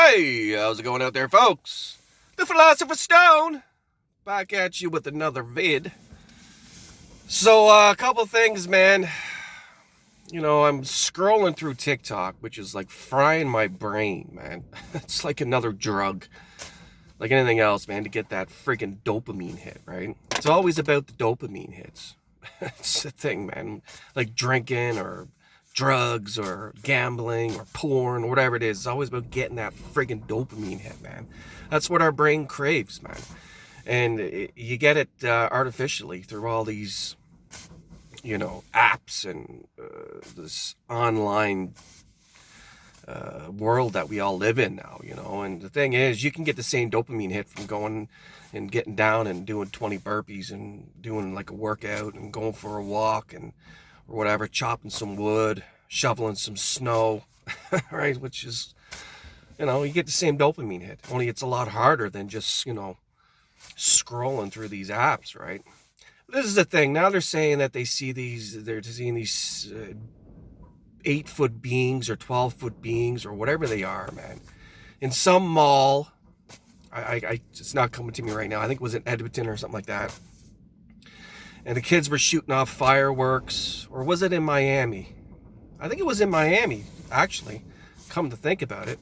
Hey, how's it going out there, folks? The Philosopher's Stone, back at you with another vid. So, a couple things, man. I'm scrolling through TikTok, which is like frying my brain, man. It's like another drug, like anything else, man, to get that freaking dopamine hit, right? It's always about the dopamine hits. It's the thing, man. Like drinking or drugs or gambling or porn or whatever it is. It's always about getting that friggin' dopamine hit, man. That's what our brain craves, man. And you get it artificially through all these, apps and this online world that we all live in now, And the thing is, you can get the same dopamine hit from going and getting down and doing 20 burpees and doing like a workout and going for a walk and or whatever, chopping some wood, shoveling some snow, right? Which is, you get the same dopamine hit, only it's a lot harder than just, scrolling through these apps, right? This is the thing. Now they're saying that they're seeing these 8-foot beings or 12-foot beings or whatever they are, man, in some mall. It's not coming to me right now. I think it was in Edmonton or something like that. And the kids were shooting off fireworks, or was it in Miami? I think it was in Miami, actually, come to think about it,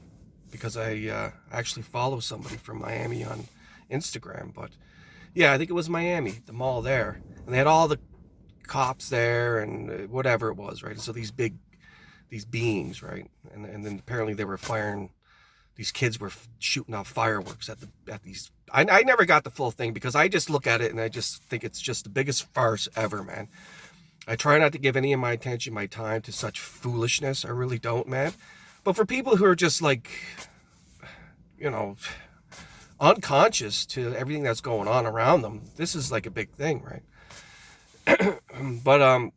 because I actually follow somebody from Miami on Instagram. But yeah, I think it was Miami, the mall there. And they had all the cops there and whatever it was, right? So these beings, right? And then apparently they were firing, these kids were shooting off fireworks at these. I never got the full thing because I just look at it and I just think it's just the biggest farce ever, man. I try not to give any of my attention, my time to such foolishness. I really don't, man. But for people who are just like, unconscious to everything that's going on around them, this is like a big thing, right? But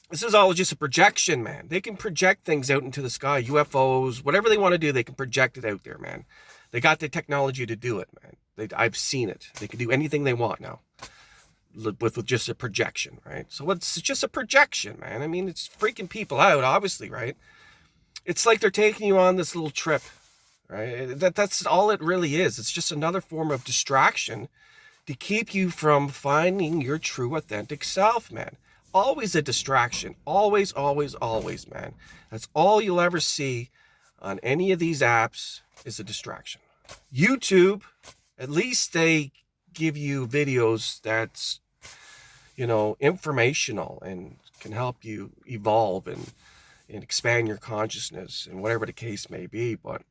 this is all just a projection, man. They can project things out into the sky, UFOs, whatever they want to do, they can project it out there, man. They got the technology to do it, man. I've seen it. They can do anything they want now with just a projection, right? So it's just a projection, man. I mean, it's freaking people out, obviously, right? It's like they're taking you on this little trip, right? That's all it really is. It's just another form of distraction to keep you from finding your true, authentic self, man. Always a distraction. Always, always, always, man. That's all you'll ever see on any of these apps is a distraction. YouTube, at least they give you videos that's, informational and can help you evolve and expand your consciousness and whatever the case may be. But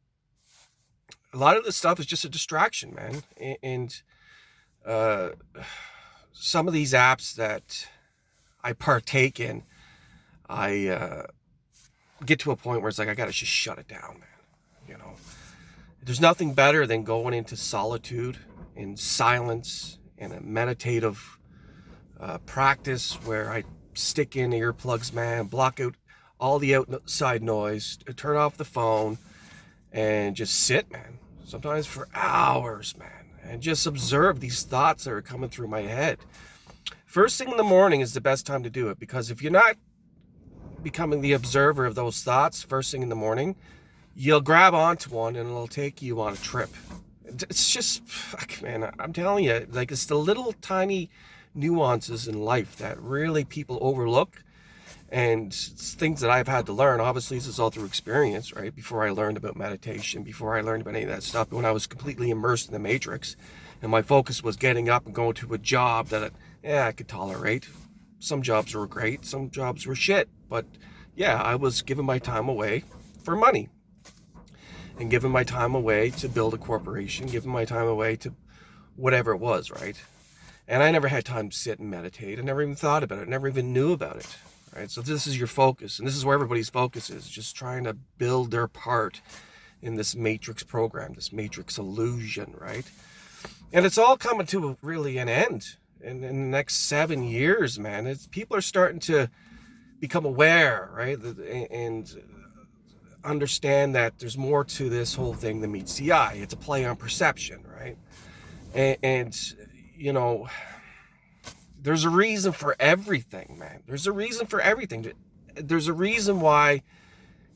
a lot of this stuff is just a distraction, man. And some of these apps that I partake in, I get to a point where it's like I gotta just shut it down, man. There's nothing better than going into solitude, in silence, in a meditative practice where I stick in earplugs, man, block out all the outside noise, turn off the phone, and just sit, man. Sometimes for hours, man, and just observe these thoughts that are coming through my head. First thing in the morning is the best time to do it, because if you're not becoming the observer of those thoughts first thing in the morning, you'll grab onto one and it'll take you on a trip. It's just, man, I'm telling you, like, it's the little tiny nuances in life that really people overlook. And it's things that I've had to learn. Obviously, this is all through experience, right? Before I learned about meditation, before I learned about any of that stuff, when I was completely immersed in the matrix, and my focus was getting up and going to a job that I could tolerate. Some jobs were great, some jobs were shit. But yeah, I was giving my time away for money, and giving my time away to build a corporation, giving my time away to whatever it was, right? And I never had time to sit and meditate. I never even thought about it, never even knew about it. Right? So this is your focus, and this is where everybody's focus is, just trying to build their part in this matrix program, this matrix illusion, right? And it's all coming to really an end in the next 7 years, man. People are starting to become aware, right? And understand that there's more to this whole thing than meets the eye. It's a play on perception, right? And there's a reason for everything, man. There's a reason for everything. There's a reason why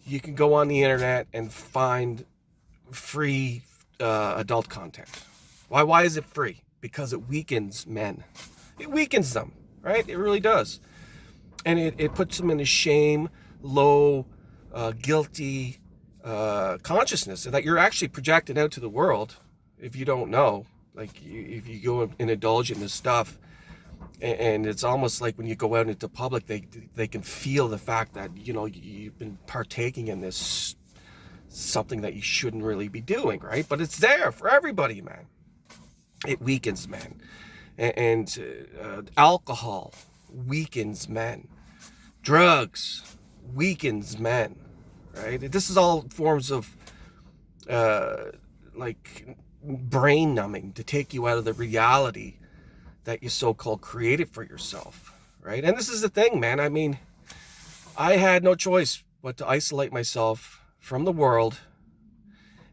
you can go on the internet and find free adult content. Why is it free? Because it weakens men. It weakens them, right? It really does. And it puts them in a shame, low, guilty consciousness that you're actually projecting out to the world if you don't know. Like, if you go and indulge in this stuff, and it's almost like when you go out into public, they can feel the fact that, you know, you've been partaking in this something that you shouldn't really be doing, right? But it's there for everybody, man. It weakens men. And alcohol weakens men. Drugs weakens men, right? This is all forms of like brain numbing to take you out of the reality that you so-called created for yourself, right? And this is the thing, man. I mean, I had no choice but to isolate myself from the world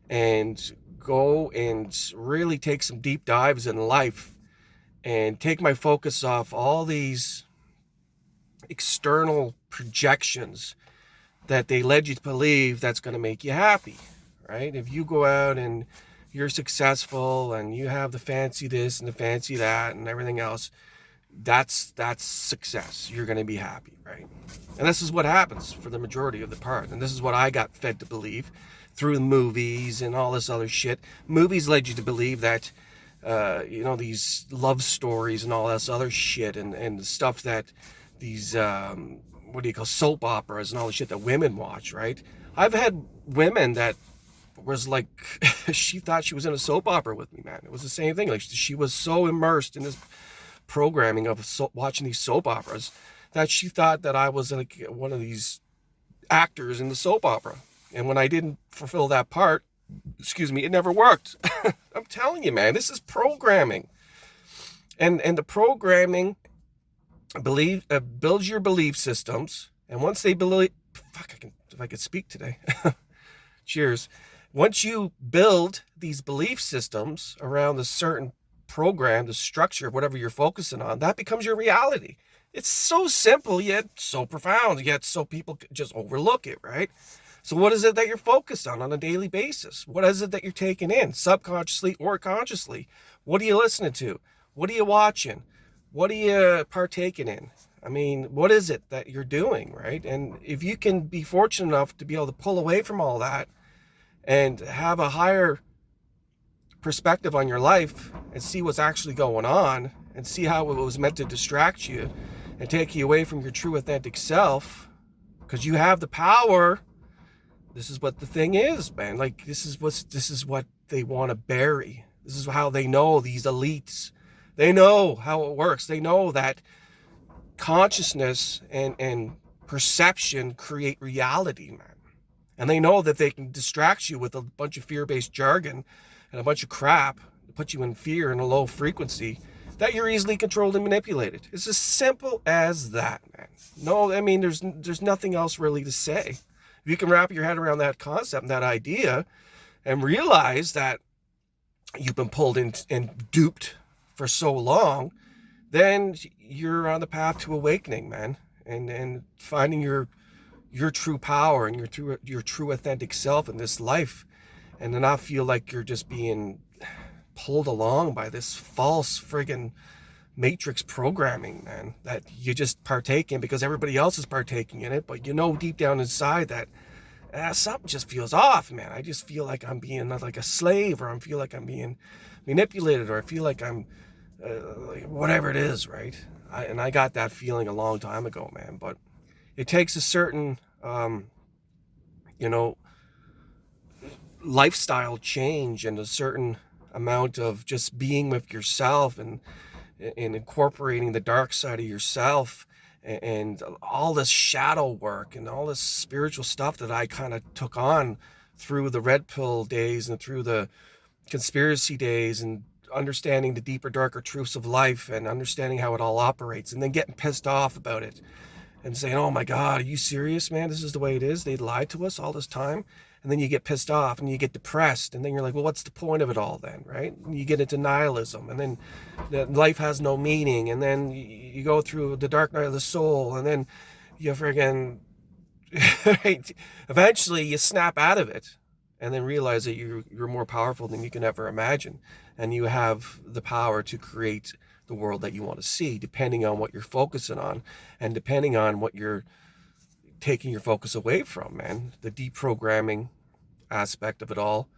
and go and really take some deep dives in life and take my focus off all these external projections that they led you to believe that's going to make you happy, right? If you go out and you're successful and you have the fancy this and the fancy that and everything else, that's success. You're going to be happy, right? And this is what happens for the majority of the part. And this is what I got fed to believe through the movies and all this other shit. Movies led you to believe that, you know, these love stories and all this other shit and the stuff that these, what do you call, soap operas and all the shit that women watch, right? I've had women that was like, she thought she was in a soap opera with me, man. It was the same thing. Like, she was so immersed in this programming of watching these soap operas that she thought that I was like one of these actors in the soap opera. And when I didn't fulfill that part, it never worked. I'm telling you, man, this is programming. And the programming builds your belief systems. And once they believe, if I could speak today. Cheers. Once you build these belief systems around a certain program, the structure of whatever you're focusing on, that becomes your reality. It's so simple, yet so profound, yet so people just overlook it, right? So what is it that you're focused on a daily basis? What is it that you're taking in, subconsciously or consciously? What are you listening to? What are you watching? What are you partaking in? I mean, what is it that you're doing, right? And if you can be fortunate enough to be able to pull away from all that and have a higher perspective on your life and see what's actually going on and see how it was meant to distract you and take you away from your true authentic self, because you have the power. This is what the thing is, man. Like, this is what they want to bury. This is how they know, these elites. They know how it works. They know that consciousness and perception create reality, man. And they know that they can distract you with a bunch of fear-based jargon and a bunch of crap to put you in fear and a low frequency that you're easily controlled and manipulated. It's as simple as that, man. No, I mean, there's nothing else really to say. If you can wrap your head around that concept and that idea and realize that you've been pulled in and duped for so long, then you're on the path to awakening, man, and finding your true power and your true authentic self in this life, and to not feel like you're just being pulled along by this false friggin' matrix programming, man, that you just partake in because everybody else is partaking in it, but you know deep down inside that something just feels off, man. I just feel like I'm being like a slave, or I feel like I'm being manipulated, or I feel like I'm whatever it is, right? I got that feeling a long time ago, man. But it takes a certain, lifestyle change and a certain amount of just being with yourself and incorporating the dark side of yourself and all this shadow work and all this spiritual stuff that I kind of took on through the red pill days and through the conspiracy days, and understanding the deeper, darker truths of life and understanding how it all operates, and then getting pissed off about it and saying, oh my God, are you serious, man? This is the way it is. They lied to us all this time. And then you get pissed off and you get depressed, and then you're like, well, what's the point of it all then, right? And you get into nihilism, and then life has no meaning, and then you go through the dark night of the soul, and then you friggin' eventually you snap out of it, and then realize that you're more powerful than you can ever imagine, and you have the power to create the world that you want to see, depending on what you're focusing on, and depending on what you're taking your focus away from, man. The deprogramming aspect of it all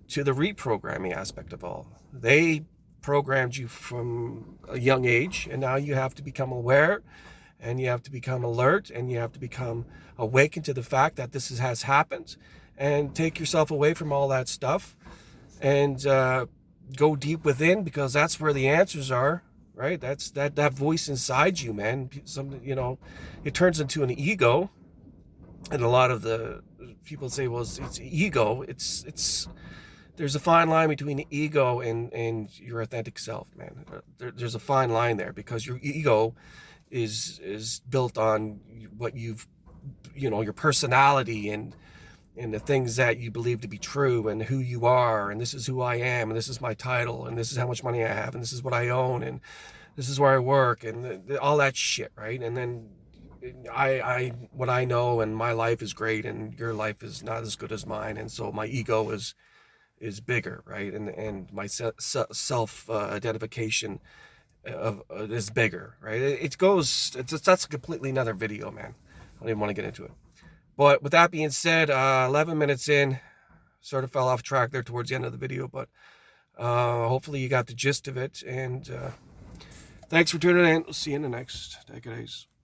to the reprogramming aspect of all. They programmed you from a young age, and now you have to become aware, and you have to become alert, and you have to become awakened to the fact that this has happened, and take yourself away from all that stuff, and go deep within, because that's where the answers are, right? That's that voice inside you, man. It turns into an ego, and a lot of the people say, well, it's ego. It's there's a fine line between the ego and your authentic self, man. There's a fine line there, because your ego is built on what your personality and the things that you believe to be true, and who you are, and this is who I am, and this is my title, and this is how much money I have, and this is what I own, and this is where I work, and all that shit, right? And then what I know, and my life is great, and your life is not as good as mine, and so my ego is bigger, right? And my self identification is bigger, right? That's completely another video, man. I don't even want to get into it. But with that being said, 11 minutes in, sort of fell off track there towards the end of the video, but hopefully you got the gist of it, and thanks for tuning in. We'll see you in the next days.